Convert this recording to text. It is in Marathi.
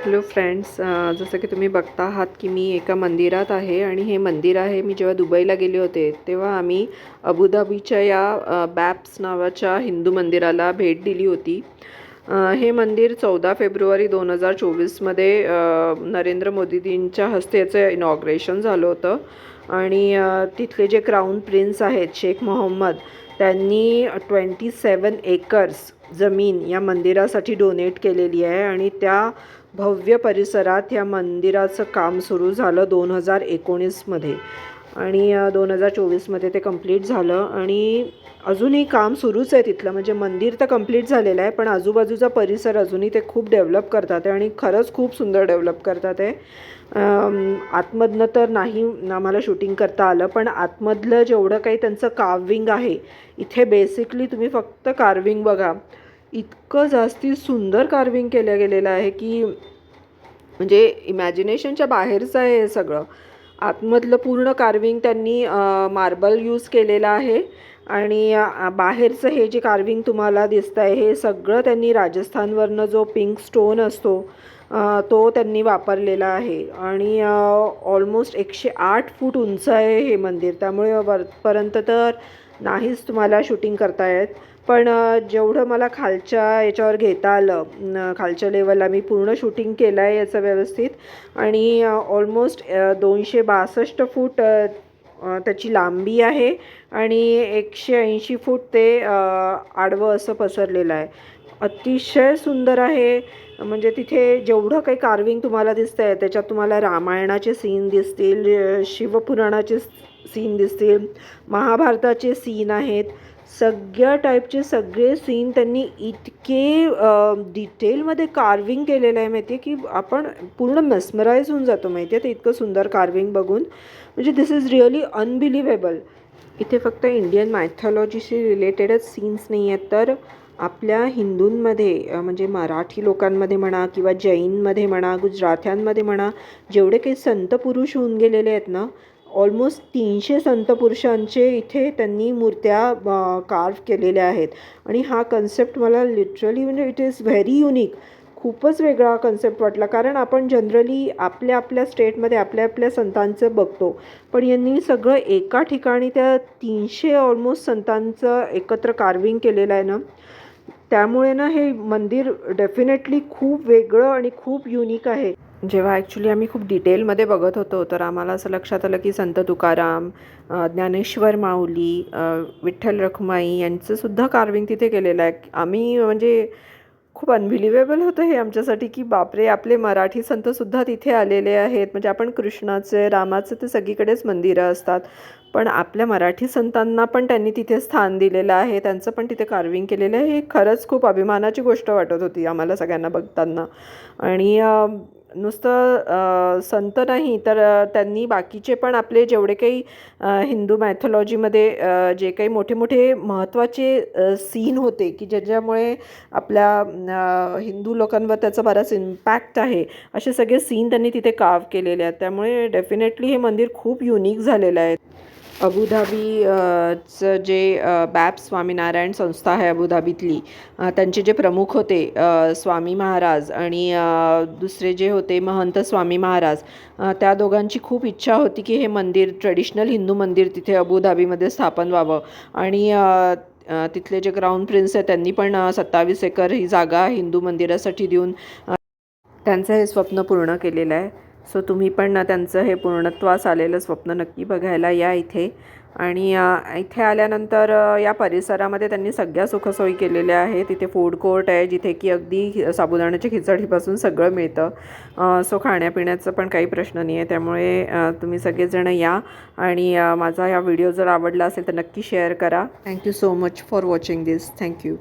हॅलो फ्रेंड्स, जसं की तुम्ही बघता आहात की मी एका मंदिरात आहे आणि हे मंदिर आहे, मी जेव्हा दुबईला गेले होते तेव्हा आम्ही अबुधाबीच्या या बॅप्स नावाच्या हिंदू मंदिराला भेट दिली होती. हे मंदिर 14 फेब्रुवारी 2024मध्ये नरेंद्र मोदींच्या हस्ते याचं इनॉग्रेशन झालं होतं आणि तिथले जे क्राऊन प्रिन्स आहेत शेख मोहम्मद, त्यांनी 27 एकर्स जमीन या मंदिरासाठी डोनेट केलेली आहे आणि त्या भव्य परिसरात या मंदिराचं काम सुरू झालं 2019मध्ये आणि 2024मध्ये ते कंप्लीट झालं आणि अजूनही काम सुरूच आहे तिथलं. म्हणजे मंदिर तर कंप्लीट झालेलं आहे, पण आजूबाजूचा परिसर अजूनही ते खूप डेव्हलप करतात आहे आणि खरंच खूप सुंदर डेव्हलप करतात आहे. आतमधनं तर नाही आम्हाला शूटिंग करता आलं, पण आतमधलं जेवढं काही त्यांचं कार्विंग आहे, इथे बेसिकली तुम्ही फक्त कार्विंग बघा, इतकं जास्ती सुंदर कार्विंग केलं गेलेलं आहे की म्हणजे इमॅजिनेशनच्या बाहेरचं आहे हे सगळं. आतमधलं पूर्ण कार्विंग त्यांनी मार्बल यूज केलेलं आहे आणि बाहेरचं हे जे कार्विंग तुम्हाला दिसतं आहे हे सगळं त्यांनी राजस्थानवरनं जो पिंक स्टोन असतो तो त्यांनी वापरलेला आहे आणि ऑलमोस्ट 108 फूट उंच आहे हे मंदिर. त्यामुळे वरपर्यंत तर नाहीच तुम्हाला शूटिंग करता येत, पण जेवढं मला खालच्या याच्यावर घेता आलं, खालच्या लेवलला मी पूर्ण शूटिंग केलं आहे याचं व्यवस्थित आणि ऑलमोस्ट 262 फूट त्याची लांबी आहे आणि 180 फूट ते आडवं असं पसरलेलं आहे. अतिशय सुंदर आहे. म्हणजे तिथे जेवढं काही कार्विंग तुम्हाला दिसतं आहे त्याच्यात तुम्हाला रामायणाचे सीन दिसतील, शिवपुराणाचे सीन दिसतील, महाभारताचे सीन आहेत. सगळ्या टाईपचे सगळे सीन त्यांनी इतके डिटेलमध्ये कार्विंग केलेलं आहे माहिती आहे की आपण पूर्ण मेस्मराईज होऊन जातो माहिती आहे ते इतकं सुंदर कार्विंग बघून. म्हणजे दिस इज रिअली अनबिलिव्हेबल. इथे फक्त इंडियन मायथॉलॉजीशी रिलेटेडच सीन्स नाही आहेत, तर आपल्या हिंदूंमध्ये म्हणजे मराठी लोकांमध्ये म्हणा किंवा जैनमध्ये म्हणा, गुजरात्यांमध्ये म्हणा, जेवढे काही संत पुरुष होऊन गेलेले आहेत ना, ऑलमोस्ट 300 संत पुरुषांचे इथे त्यांनी मूर्त्या कार्व केलेल्या आहेत आणि हा कन्सेप्ट मला लिटरली म्हणजे इट इज व्हेरी युनिक. खूपच वेगळा कन्सेप्ट वाटला, कारण आपण जनरली आपल्या आपल्या स्टेटमध्ये आपल्या आपल्या संतांचं बघतो, पण यांनी सगळं एका ठिकाणी त्या 300 ऑलमोस्ट संतांचं एकत्र कार्विंग केलेलं आहे ना, त्यामुळे ना हे मंदिर डेफिनेटली खूप वेगळं आणि खूप युनिक आहे. जेव्हा ॲक्च्युली आम्ही खूप डिटेलमध्ये बघत होतो तर आम्हाला असं लक्षात आलं की संत तुकाराम, ज्ञानेश्वर माऊली, विठ्ठल रखुमाई यांचंसुद्धा कार्विंग तिथे केलेलं आहे. आम्ही म्हणजे खूप अनबिलिव्हेबल होतं हे आमच्यासाठी की बापरे, आपले मराठी संतसुद्धा तिथे आलेले आहेत. म्हणजे आपण कृष्णाचे, रामाचे ते सगळीकडेच मंदिरं असतात, पण आपल्या मराठी संतांना पण त्यांनी तिथे स्थान दिलेलं आहे, त्यांचं पण तिथे कार्विंग केलेलं आहे. हे खरंच खूप अभिमानाची गोष्ट वाटत होती आम्हाला सगळ्यांना बघताना. आणि नुसतं संत नाही तर त्यांनी बाकीचे पण आपले जेवढे काही हिंदू मॅथॉलॉजीमध्ये जे काही मोठे मोठे महत्त्वाचे सीन होते की ज्याच्यामुळे आपल्या हिंदू लोकांवर त्याचा बराच इम्पॅक्ट आहे, असे सगळे सीन त्यांनी तिथे कार्व केलेले आहेत. त्यामुळे डेफिनेटली हे मंदिर खूप युनिक झालेलं आहे. अबुधाबीचं जे बॅप स्वामीनारायण संस्था आहे अबुधाबीतली, त्यांचे जे प्रमुख होते स्वामी महाराज आणि दुसरे जे होते महंत स्वामी महाराज, त्या दोघांची खूप इच्छा होती की हे मंदिर, ट्रेडिशनल हिंदू मंदिर तिथे अबुधाबीमध्ये स्थापन व्हावं आणि तिथले जे क्राऊन प्रिन्स आहेत त्यांनी पण 27 एकर ही जागा हिंदू मंदिरासाठी देऊन त्यांचं हे स्वप्न पूर्ण केलेलं आहे. सो तुम्ही पण त्यांचं हे पूर्णत्वास आलेलं स्वप्न नक्की बघायला या इथे. आणि इथे आल्यानंतर या परिसरामध्ये त्यांनी सगळ्या सुखसोयी केलेल्या आहेत. तिथे फूड कोर्ट आहे जिथे की अगदी साबुदाण्याच्या खिचडीपासून सगळं मिळतं. सो खाण्यापिण्याचं पण काही प्रश्न नाही आहे. त्यामुळे तुम्ही सगळेजण या आणि माझा हा व्हिडिओ जर आवडला असेल तर नक्की शेअर करा. Thank you so much for watching this. Thank you.